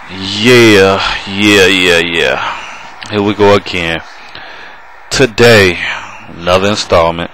Here we go again. Today, another installment.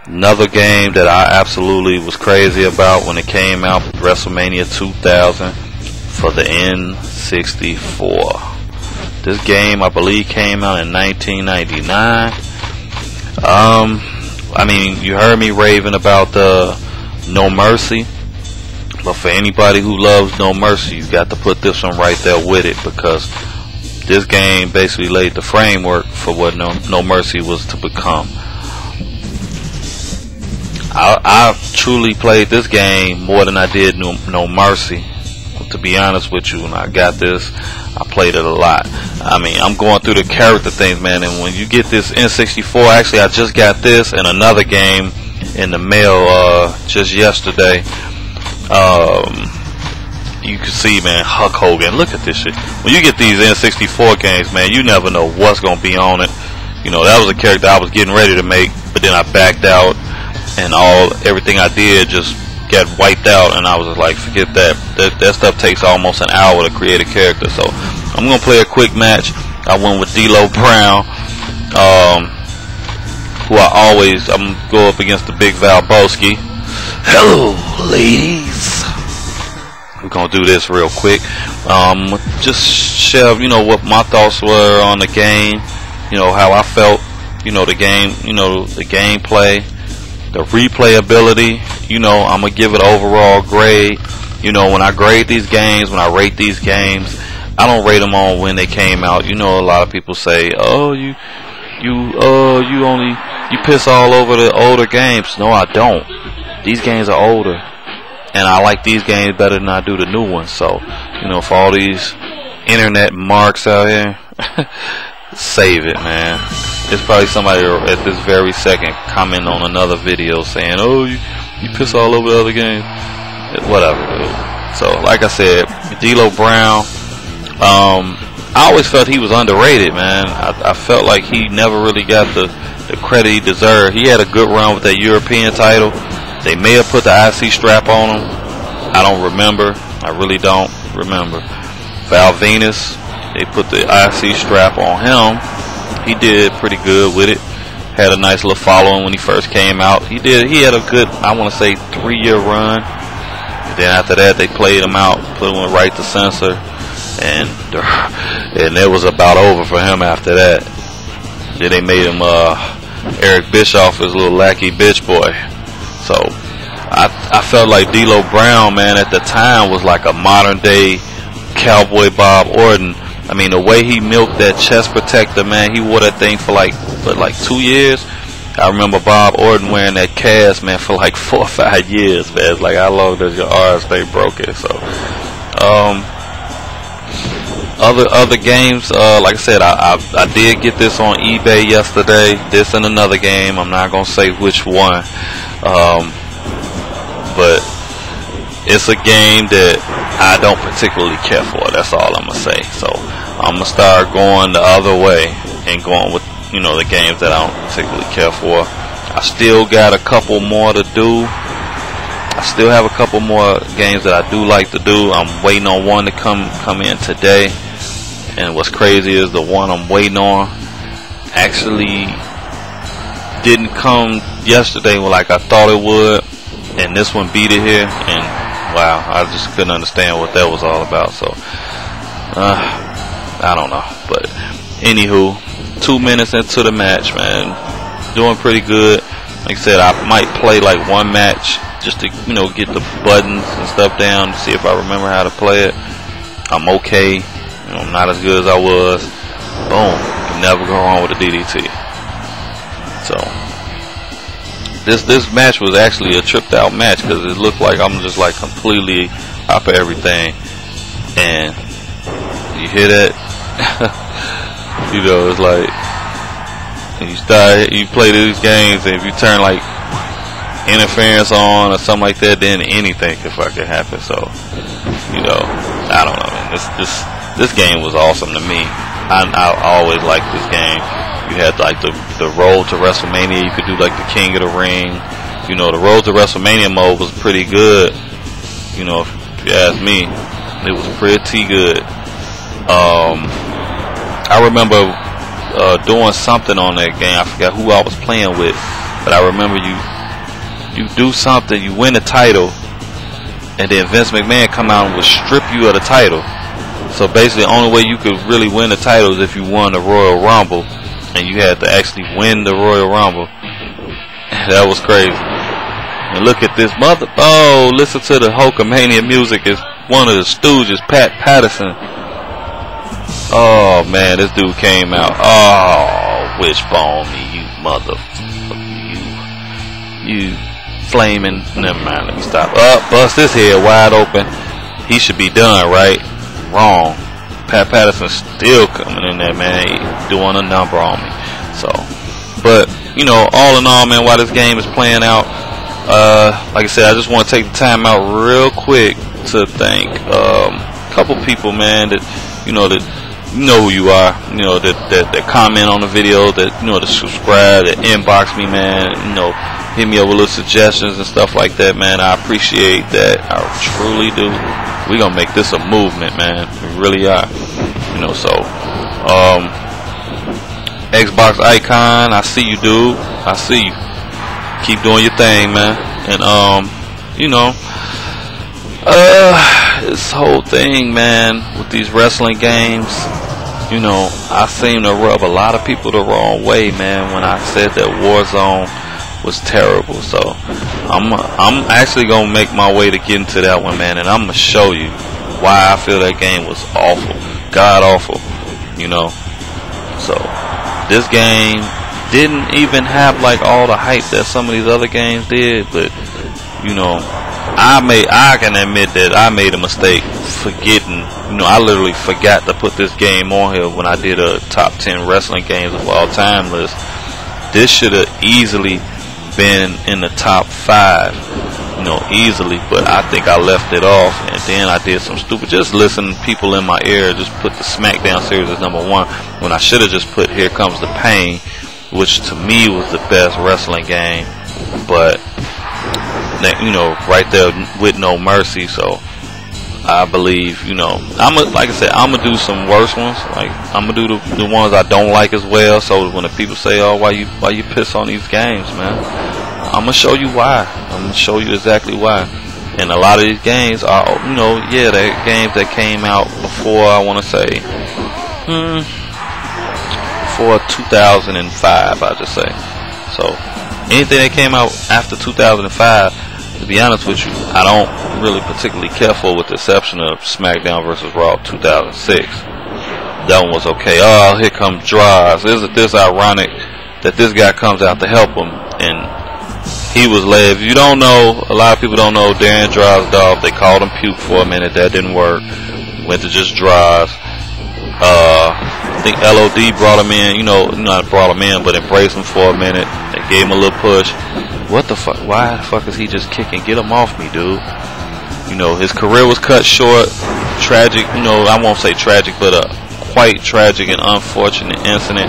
Another game that I absolutely was crazy about when it came out, WrestleMania 2000 for the N64. This game, I believe, came out in 1999. I mean, you heard me raving about the No Mercy. But for anybody who loves No Mercy, you got to put this one right there with it, because this game basically laid the framework for what No Mercy was to become. I truly played this game more than I did No Mercy. To be honest with you, when I got this, I played it a lot. I mean, I'm going through the character things, man, and when you get this N64, actually I just got this and another game in the mail just yesterday. You can see, man, Hulk Hogan. Look at this shit. When you get these N64 games, man, you never know what's gonna be on it. You know, that was a character I was getting ready to make, but then I backed out, and everything I did just got wiped out, and I was just like, forget that. That stuff takes almost an hour to create a character. So I'm gonna play a quick match. I went with D-Lo Brown, who I'm go up against the Big Valboski. Hello, ladies. We're gonna do this real quick. Just share, what my thoughts were on the game. How I felt. The game. The gameplay, the replayability. I'm gonna give it an overall grade. When I grade these games, when I rate these games, I don't rate them on when they came out. A lot of people say, "Oh, you piss all over the older games." No, I don't. These games are older, and I like these games better than I do the new ones. So, for all these internet marks out here, save it, man. There's probably somebody at this very second commenting on another video saying, "Oh, you piss all over the other games." Whatever, dude. So, like I said, D-Lo Brown, I always felt he was underrated, man. I felt like he never really got the credit he deserved. He had a good run with that European title. They may have put the IC strap on him. I don't remember. I really don't remember. Val Venus, they put the IC strap on him. He did pretty good with it. Had a nice little following when he first came out. He had a good, I want to say, 3-year run. And then after that, they played him out, put him right to censor, and it was about over for him after that. Then they made him Eric Bischoff, his little lackey bitch boy. So I felt like D-Lo Brown, man, at the time was like a modern day Cowboy Bob Orton. I mean, the way he milked that chest protector, man, he wore that thing for like 2 years. I remember Bob Orton wearing that cast, man, for like 4 or 5 years, man. It's like, how long does your arm stay broken? So, other games, like I said, I did get this on eBay yesterday. This and another game. I'm not gonna say which one, but it's a game that I don't particularly care for. That's all I'm gonna say. So I'm gonna start going the other way and going with the games that I don't particularly care for. I still got a couple more to do. I still have a couple more games that I do like to do. I'm waiting on one to come in today. And what's crazy is the one I'm waiting on actually didn't come yesterday like I thought it would, and this one beat it here, and wow, I just couldn't understand what that was all about. So I don't know, but anywho, 2 minutes into the match, man, doing pretty good. Like I said, I might play like one match just to get the buttons and stuff down, see if I remember how to play it. I'm okay. Not as good as I was. Boom. Can never go wrong with a DDT. So this match was actually a tripped out match, because it looked like I'm just like completely up at everything. And you hear that? It's like you play these games, and if you turn like interference on or something like that, then anything can fucking happen. So I don't know, man. This game was awesome to me. I always liked this game. You had like the road to WrestleMania. You could do like the King of the Ring. The road to WrestleMania mode was pretty good. If you ask me. It was pretty good. I remember doing something on that game. I forgot who I was playing with, but I remember you do something, you win the title, and then Vince McMahon come out and would strip you of the title. So basically, the only way you could really win the title is if you won the Royal Rumble, and you had to actually win the Royal Rumble. That was crazy. And look at this mother. Oh, listen to the Hulkamania music. It's one of the Stooges, Pat Patterson. Oh man, this dude came out. Oh, wishbone me, you motherfucker, you flaming. Never mind. Let me stop. Bust his head wide open. He should be done, right? Wrong. Pat Patterson's still coming in there, man. He doing a number on me. So, but you know, all in all, man, while this game is playing out, like I said, I just want to take the time out real quick to thank a couple people, man, that you know who you are, you know, that comment on the video, that you know, that subscribe, that inbox me, man, you know, hit me up with little suggestions and stuff like that, man. I appreciate that. I truly do. We gonna make this a movement, man. We really are. You know, so Xbox Icon, I see you, dude. I see you. Keep doing your thing, man. And you know, this whole thing, man, with these wrestling games, you know, I seem to rub a lot of people the wrong way, man, when I said that Warzone was terrible. So I'm actually gonna make my way to get into that one, man, and I'm gonna show you why I feel that game was awful, god awful, you know. So this game didn't even have like all the hype that some of these other games did, but you know, I can admit that I made a mistake forgetting. You know, I literally forgot to put this game on here when I did a top 10 wrestling games of all time list. This should have easily been in the top 5, you know, easily, but I think I left it off, and then I did some stupid, just listen to people in my ear, just put the SmackDown series as number 1 when I should have just put Here Comes the Pain, which to me was the best wrestling game, but you know, right there with No Mercy. So I believe, you know, like I said, I'm gonna do some worse ones. Like I'm gonna do the ones I don't like as well. So when the people say, "Oh, why you piss on these games, man?" I'm gonna show you why. I'm gonna show you exactly why. And a lot of these games are, you know, yeah, they're games that came out before, I want to say, before 2005, I'll just say. So anything that came out after 2005, to be honest with you, I don't really particularly care for, with the exception of SmackDown vs. Raw 2006. That one was okay. Oh, here comes Droz. Isn't this ironic that this guy comes out to help him, and he was led. If you don't know, a lot of people don't know Darren Drozdov. They called him Puke for a minute. That didn't work. Went to just Droz. I think LOD brought him in. You know, not brought him in, but embraced him for a minute. They gave him a little push. What the fuck? Why the fuck is he just kicking? Get him off me, dude. You know, his career was cut short. Tragic, you know, I won't say tragic, but a quite tragic and unfortunate incident.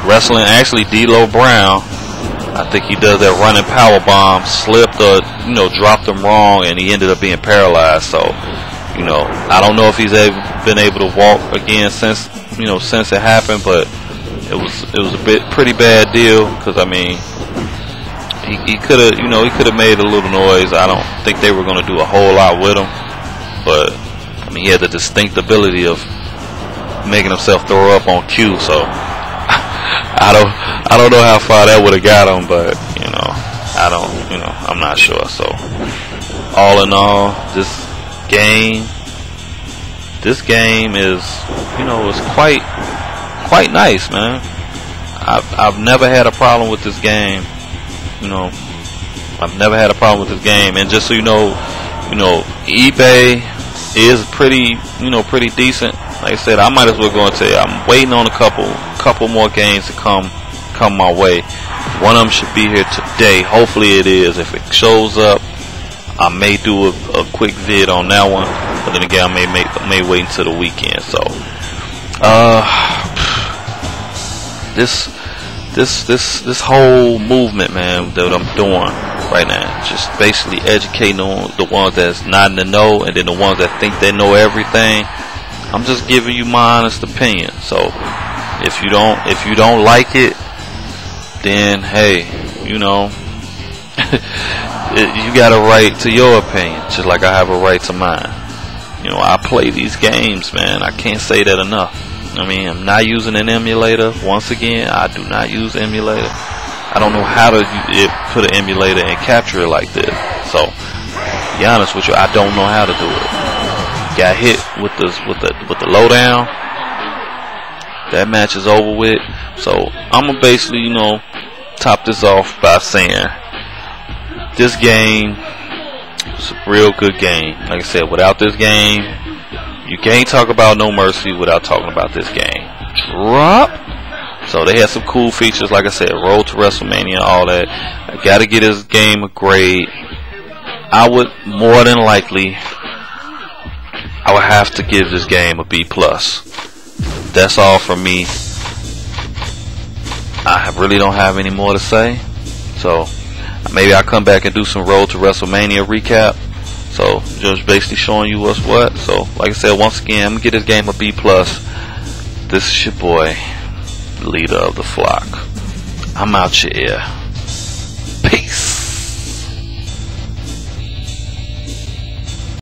Wrestling, actually, D'Lo Brown, I think he does that running power bomb, slipped or, you know, dropped him wrong, and he ended up being paralyzed. So, you know, I don't know if he's been able to walk again since it happened, but it was a pretty bad deal, because I mean, he could have made a little noise. I don't think they were going to do a whole lot with him, but I mean, he had the distinct ability of making himself throw up on cue. So I don't know how far that would have got him, but I'm not sure. So all in all, this game is, you know, is quite nice, man. I've never had a problem with this game. You know, I've never had a problem with this game. And just so you know, eBay is pretty decent. Like I said, I might as well go and tell you, I'm waiting on a couple more games to come my way. One of them should be here today. Hopefully it is. If it shows up, I may do a quick vid on that one. But then again, I may wait until the weekend. So, this whole movement, man, that I'm doing, right now. Just basically educating the ones that's not in the know, and then the ones that think they know everything. I'm just giving you my honest opinion. So if you don't like it, then hey, you know, you got a right to your opinion, just like I have a right to mine. You know, I play these games, man. I can't say that enough. I mean, I'm not using an emulator. Once again, I do not use emulator. I don't know how to put an emulator and capture it like this. So, to be honest with you, I don't know how to do it. Got hit with the lowdown. That match is over with. So I'm gonna basically, you know, top this off by saying this game is a real good game. Like I said, without this game, you can't talk about No Mercy without talking about this game. So they had some cool features, like I said, Road to WrestleMania, all that. I gotta get this game a grade. I would more than likely, I would have to give this game a B+. That's all from me. I really don't have any more to say. So maybe I'll come back and do some Road to WrestleMania recap. So just basically showing you what's what. So like I said, once again, I'm gonna get this game a B+. This is your boy, leader of the flock. I'm out your ear.